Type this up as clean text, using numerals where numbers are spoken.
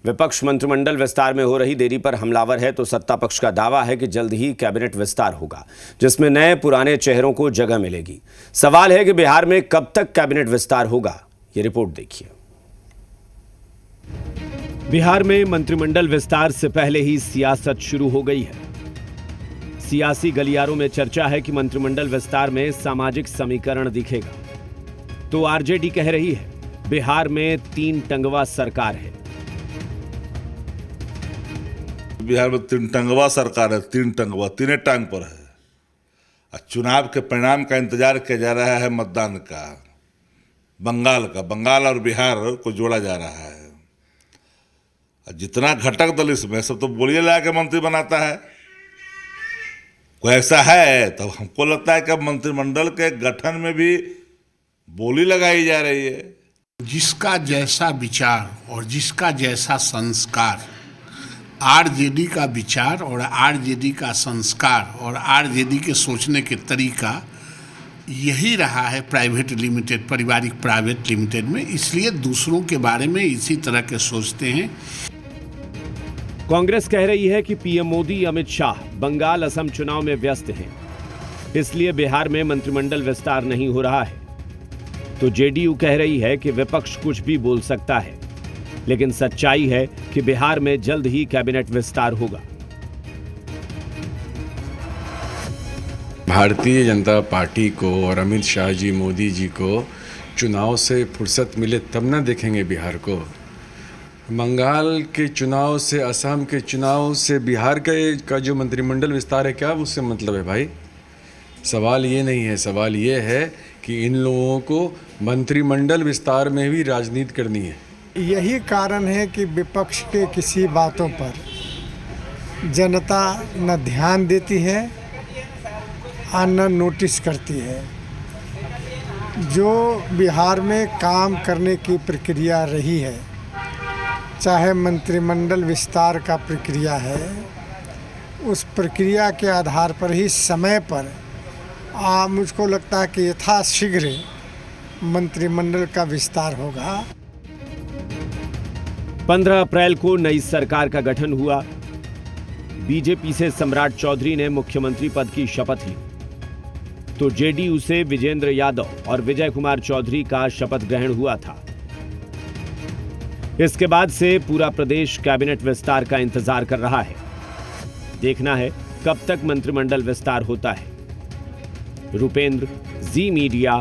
विपक्ष मंत्रिमंडल विस्तार में हो रही देरी पर हमलावर है तो सत्ता पक्ष का दावा है कि जल्द ही कैबिनेट विस्तार होगा, जिसमें नए पुराने चेहरों को जगह मिलेगी। सवाल है कि बिहार में कब तक कैबिनेट विस्तार होगा, ये रिपोर्ट देखिए। बिहार में मंत्रिमंडल विस्तार से पहले ही सियासत शुरू हो गई है। सियासी गलियारों में चर्चा है कि मंत्रिमंडल विस्तार में सामाजिक समीकरण दिखेगा। तो आरजेडी कह रही है बिहार में 3 टंगवा सरकार है। बिहार में 3 टंगवा सरकार है, 3 टंगवा, तीनों टांग पर है। चुनाव के परिणाम का इंतजार किया जा रहा है, मतदान का, बंगाल और बिहार को जोड़ा जा रहा है। जितना घटक दल इसमें सब तो बोलिए लगा के मंत्री बनाता है। कोई ऐसा है तो हमको लगता है कि मंत्रिमंडल के गठन में भी बोली लगाई जा रही है। जिसका जैसा विचार और जिसका जैसा संस्कार, आरजेडी का विचार और आरजेडी का संस्कार और आरजेडी के सोचने के तरीका यही रहा है प्राइवेट लिमिटेड, पारिवारिक प्राइवेट लिमिटेड में, इसलिए दूसरों के बारे में इसी तरह के सोचते हैं। कांग्रेस कह रही है कि पीएम मोदी, अमित शाह बंगाल, असम चुनाव में व्यस्त हैं, इसलिए बिहार में मंत्रिमंडल विस्तार नहीं हो रहा है। तो जेडीयू कह रही है कि विपक्ष कुछ भी बोल सकता है, लेकिन सच्चाई है कि बिहार में जल्द ही कैबिनेट विस्तार होगा। भारतीय जनता पार्टी को और अमित शाह जी, मोदी जी को चुनाव से फुर्सत मिले तब ना देखेंगे बिहार को। बंगाल के चुनाव से, असम के चुनाव से बिहार का जो मंत्रिमंडल विस्तार है, क्या उससे मतलब है भाई? सवाल ये नहीं है, सवाल ये है कि इन लोगों को मंत्रिमंडल विस्तार में भी राजनीति करनी है। यही कारण है कि विपक्ष के किसी बातों पर जनता न ध्यान देती है और न नोटिस करती है। जो बिहार में काम करने की प्रक्रिया रही है, चाहे मंत्रिमंडल विस्तार का प्रक्रिया है, उस प्रक्रिया के आधार पर ही समय पर मुझको लगता है कि यथाशीघ्र मंत्रिमंडल का विस्तार होगा। 15 अप्रैल को नई सरकार का गठन हुआ। बीजेपी से सम्राट चौधरी ने मुख्यमंत्री पद की शपथ ली, तो जेडीयू से विजेंद्र यादव और विजय कुमार चौधरी का शपथ ग्रहण हुआ था। इसके बाद से पूरा प्रदेश कैबिनेट विस्तार का इंतजार कर रहा है। देखना है कब तक मंत्रिमंडल विस्तार होता है। रुपेंद्र, जी मीडिया,